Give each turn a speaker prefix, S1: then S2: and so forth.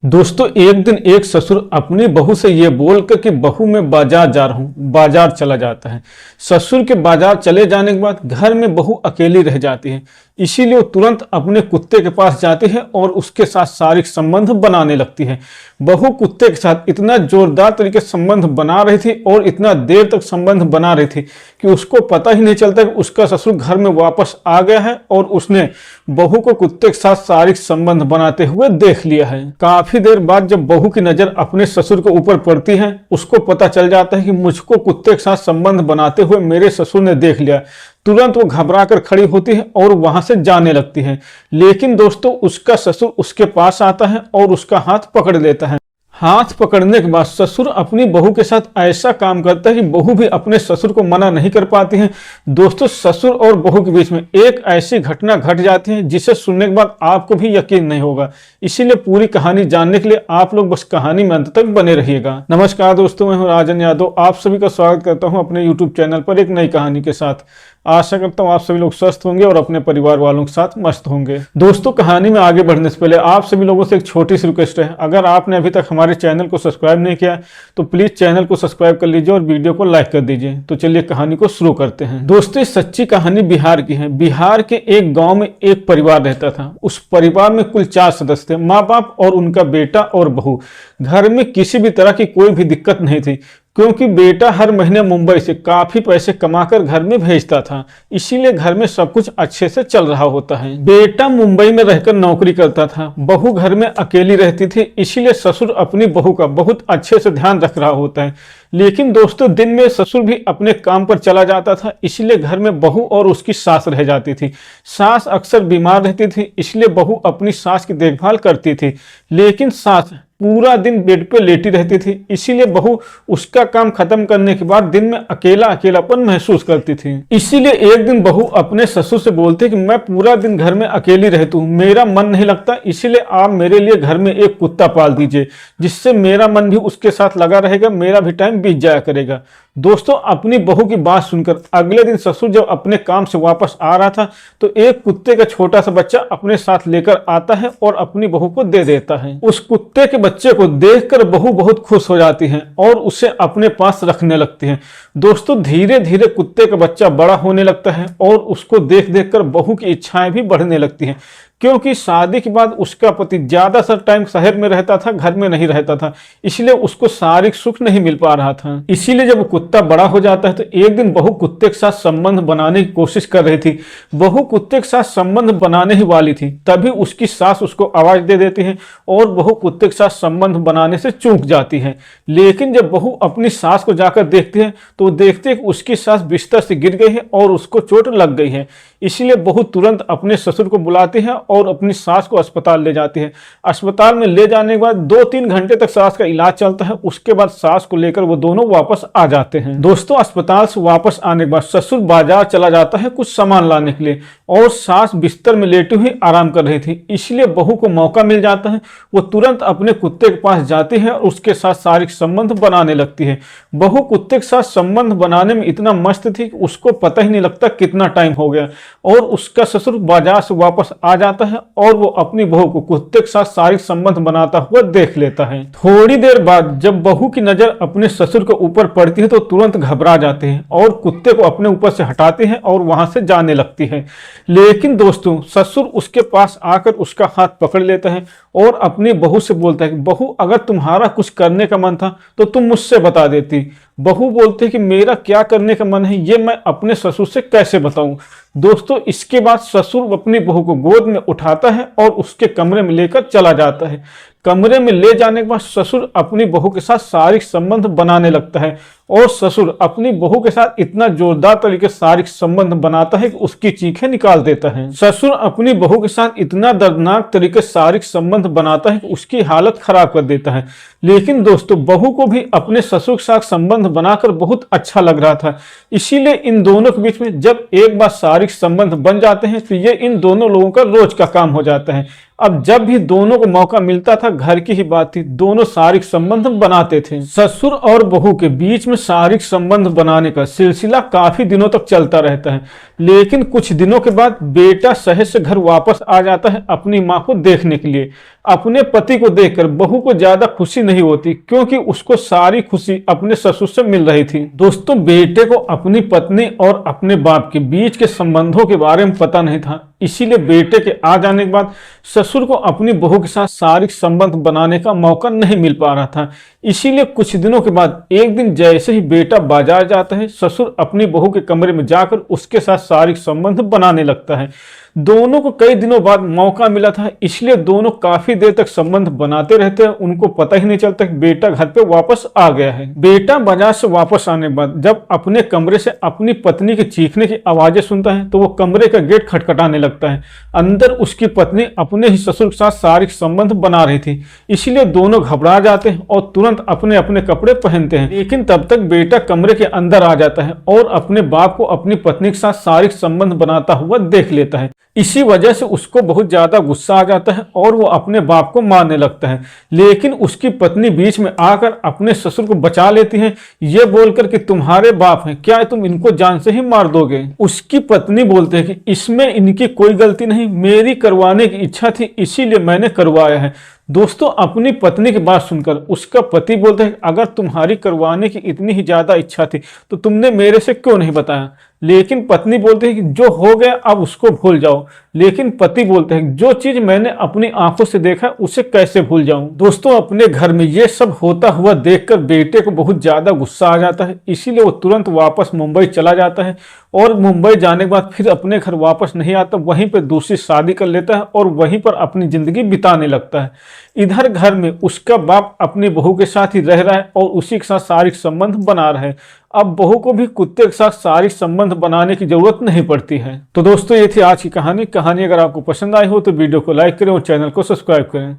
S1: दोस्तों एक दिन एक ससुर अपनी बहू से ये बोलकर कि बहू मैं बाजार जा रहा हूँ, बाजार चला जाता है। ससुर के बाजार चले जाने के बाद घर में बहू अकेली रह जाती है। इसीलिए वो तुरंत अपने कुत्ते के पास जाती है और उसके साथ शारीरिक संबंध बनाने लगती है। बहू कुत्ते के साथ इतना जोरदार तरीके से संबंध बना रही थी और इतना देर तक संबंध बना रही थी कि उसको पता ही नहीं चलता कि उसका ससुर घर में वापस आ गया है और उसने बहू को कुत्ते के साथ शारीरिक संबंध बनाते हुए देख लिया है। काफी देर बाद जब बहू की नजर अपने ससुर के ऊपर पड़ती है, उसको पता चल जाता है कि मुझको कुत्ते के साथ संबंध बनाते हुए मेरे ससुर ने देख लिया। तुरंत वो घबरा कर खड़ी होती है और वहां से जाने लगती है। लेकिन दोस्तों उसका ससुर उसके पास आता है और उसका हाथ पकड़ लेता है। हाथ पकड़ने के बाद ससुर अपनी बहू के साथ ऐसा काम करता है कि बहू भी अपने ससुर को मना नहीं कर पाती है। दोस्तों ससुर और बहू के बीच में एक ऐसी घटना घट जाती है जिसे सुनने के बाद आपको भी यकीन नहीं होगा। इसीलिए पूरी कहानी जानने के लिए आप लोग बस कहानी में अंत तक बने रहिएगा। नमस्कार दोस्तों, मैं हूं राजन यादव। आप सभी का स्वागत करता हूं अपने यूट्यूब चैनल पर एक नई कहानी के साथ। आशा करता हूं आप सभी लोग स्वस्थ होंगे और अपने परिवार वालों के साथ मस्त होंगे। दोस्तों कहानी में आगे बढ़ने से पहले आप सभी लोगों से एक छोटी सी रिक्वेस्ट है, अगर आपने अभी तक हमारे चैनल को सब्सक्राइब नहीं किया तो प्लीज चैनल को सब्सक्राइब कर लीजिए और वीडियो को लाइक कर दीजिए। तो चलिए कहानी को शुरू करते हैं। दोस्तों सच्ची कहानी बिहार की है। बिहार के एक गाँव में एक परिवार रहता था। उस परिवार में कुल 4 सदस्य थे, माँ बाप और उनका बेटा और बहू। घर में किसी भी तरह की कोई भी दिक्कत नहीं थी क्योंकि बेटा हर महीने मुंबई से काफी पैसे कमाकर घर में भेजता था। इसीलिए घर में सब कुछ अच्छे से चल रहा होता है। बेटा मुंबई में रहकर नौकरी करता था, बहू घर में अकेली रहती थी। इसीलिए ससुर अपनी बहू का बहुत अच्छे से ध्यान रख रहा होता है। लेकिन दोस्तों दिन में ससुर भी अपने काम पर चला जाता था, इसलिए घर में बहू और उसकी सास रह जाती थी। सास अक्सर बीमार रहती थी, इसलिए बहू अपनी सास की देखभाल करती थी। लेकिन सास पूरा दिन बेड पे लेटी रहती थी, इसीलिए बहू उसका काम खत्म करने के बाद दिन में अकेला अकेलापन महसूस करती थी। इसीलिए एक दिन बहू अपने ससुर से बोलती कि मैं पूरा दिन घर में अकेली रहती हूँ, मेरा मन नहीं लगता, इसीलिए आप मेरे लिए घर में एक कुत्ता पाल दीजिए, जिससे मेरा मन भी उसके साथ लगा रहेगा, मेरा भी टाइम बीत जाया करेगा। दोस्तों अपनी बहू की बात सुनकर अगले दिन ससुर जब अपने काम से वापस आ रहा था तो एक कुत्ते का छोटा सा बच्चा अपने साथ लेकर आता है और अपनी बहू को दे देता है। उस कुत्ते के बच्चे को देखकर बहू बहुत खुश हो जाती है और उसे अपने पास रखने लगती है। दोस्तों धीरे धीरे कुत्ते का बच्चा बड़ा होने लगता है और उसको देख देख कर बहू की इच्छाएं भी बढ़ने लगती हैं, क्योंकि शादी के बाद उसका पति ज्यादातर टाइम शहर में रहता था, घर में नहीं रहता था, इसलिए उसको शारीरिक सुख नहीं मिल पा रहा था। इसीलिए जब कुत्ता बड़ा हो जाता है तो एक दिन बहू कुत्ते के साथ संबंध बनाने की कोशिश कर रही थी। बहू कुत्ते के साथ संबंध बनाने ही वाली थी, तभी उसकी सास उसको आवाज दे देती है और बहू कुत्ते के साथ संबंध बनाने से चूक जाती है। लेकिन जब बहू अपनी सास को जाकर देखती है तो देखते है कि उसकी सास बिस्तर से गिर गई है और उसको चोट लग गई है। इसलिए बहू तुरंत अपने ससुर को बुलाती है और अपनी सास को अस्पताल ले जाती है। अस्पताल में ले जाने के बाद 2-3 घंटे तक सास का इलाज चलता है। उसके बाद सास को लेकर वो दोनों वापस आ जाते हैं। दोस्तों अस्पताल से वापस आने के बाद ससुर बाजार चला जाता है कुछ सामान लाने के लिए और सास बिस्तर में लेटी हुई आराम कर रही थी। इसलिए बहू को मौका मिल जाता है, वो तुरंत अपने कुत्ते के पास जाती है और उसके साथ शारीरिक संबंध बनाने लगती है। बहू कुत्ते के साथ संबंध बनाने में इतना मस्त थी कि उसको पता ही नहीं लगता कितना टाइम हो गया और उसका ससुर बाजार से वापस आ जाता है और वो अपनी बहू को कुत्ते के साथ शारीरिक संबंध बनाता हुआ देख लेता है। थोड़ी देर बाद जब बहू की नजर अपने ससुर के ऊपर पड़ती है तो तुरंत घबरा जाते हैं और कुत्ते को अपने ऊपर से हटाते हैं और वहां से जाने लगती है। लेकिन दोस्तों ससुर उसके पास आकर उसका हाथ पकड़ लेता है और अपनी बहू से बोलता है कि बहू अगर तुम्हारा कुछ करने का मन था तो तुम मुझसे बता देती। बहू बोलती है कि मेरा क्या करने का मन है ये मैं अपने ससुर से कैसे बताऊं। दोस्तों इसके बाद ससुर अपनी बहू को गोद में उठाता है और उसके कमरे में लेकर चला जाता है। कमरे में ले जाने के बाद ससुर अपनी बहू के साथ शारीरिक संबंध बनाने लगता है और ससुर अपनी बहू के साथ इतना जोरदार तरीके से शारीरिक संबंध बनाता है कि उसकी चीखें निकाल देता है। ससुर अपनी बहू के साथ इतना दर्दनाक तरीके से शारीरिक संबंध बनाता है कि उसकी हालत खराब कर देता है। लेकिन दोस्तों बहू को भी अपने ससुर के साथ संबंध बनाकर बहुत अच्छा लग रहा था, इसीलिए इन दोनों के बीच में जब एक बार शारीरिक संबंध बन जाते हैं तो ये इन दोनों लोगों का रोज का काम हो जाता है। अब जब भी दोनों को मौका मिलता था, घर की ही बात थी, दोनों शारीरिक संबंध बनाते थे। ससुर और बहू के बीच में शारीरिक संबंध बनाने का सिलसिला काफी दिनों तक चलता रहता है, लेकिन कुछ दिनों के बाद बेटा शहर से घर वापस आ जाता है अपनी मां को देखने के लिए। अपने पति को देखकर बहू को ज्यादा खुशी नहीं होती, क्योंकि उसको सारी खुशी अपने ससुर से मिल रही थी। दोस्तों, बेटे को अपनी पत्नी और अपने बाप के बीच के संबंधों के बारे में पता नहीं था, इसीलिए बेटे के आ जाने के बाद ससुर को अपनी बहू के साथ शारीरिक संबंध बनाने का मौका नहीं मिल पा रहा था। इसीलिए कुछ दिनों के बाद एक दिन जैसे ही बेटा बाजार जाता है, ससुर अपनी बहू के कमरे में जाकर उसके साथ शारीरिक संबंध बनाने लगता है। दोनों को कई दिनों बाद मौका मिला था, इसलिए दोनों काफी देर तक संबंध बनाते रहते हैं। उनको पता ही नहीं चलता कि बेटा घर पे वापस आ गया है। बेटा बाजार से वापस आने के बाद जब अपने कमरे से अपनी पत्नी के चीखने की आवाजें सुनता है, तो वो कमरे का गेट खटखटाने लगता है। अंदर उसकी पत्नी अपने ही ससुर के साथ शारीरिक संबंध बना रही थी, इसलिए दोनों घबरा जाते हैं और तुरंत अपने अपने कपड़े पहनते हैं। लेकिन तब तक बेटा कमरे के अंदर आ जाता है और अपने बाप को अपनी पत्नी के साथ शारीरिक संबंध बनाता हुआ देख लेता है। इसी वजह से उसको बहुत ज्यादा गुस्सा आ जाता है और वो अपने बाप को मारने लगता है। लेकिन उसकी पत्नी बीच में आकर अपने ससुर को बचा लेती है, ये बोलकर कि तुम्हारे बाप हैं, क्या तुम इनको जान से ही मार दोगे। उसकी पत्नी बोलते हैं कि इसमें इनकी कोई गलती नहीं, मेरी करवाने की इच्छा थी, इसीलिए मैंने करवाया है। दोस्तों, अपनी पत्नी की बात सुनकर उसका पति बोलते हैं, अगर तुम्हारी करवाने की इतनी ही ज्यादा इच्छा थी तो तुमने मेरे से क्यों नहीं बताया। लेकिन पत्नी बोलती है कि जो हो गया अब उसको भूल जाओ। लेकिन पति बोलते हैं, जो चीज मैंने अपनी आंखों से देखा उसे कैसे भूल जाऊं। दोस्तों, अपने घर में ये सब होता हुआ देखकर बेटे को बहुत ज्यादा गुस्सा आ जाता है, इसीलिए वो तुरंत वापस मुंबई चला जाता है और मुंबई जाने के बाद फिर अपने घर वापस नहीं आता, वहीं पर दूसरी शादी कर लेता है और वहीं पर अपनी जिंदगी बिताने लगता है। इधर घर में उसका बाप अपनी बहू के साथ ही रह रहा है और उसी के साथ शारीरिक संबंध बना रहा है। अब बहू को भी कुत्ते के साथ शारीरिक संबंध बनाने की जरूरत नहीं पड़ती है। तो दोस्तों, ये थी आज की कहानी। अगर आपको पसंद आई हो तो वीडियो को लाइक करें और चैनल को सब्सक्राइब करें।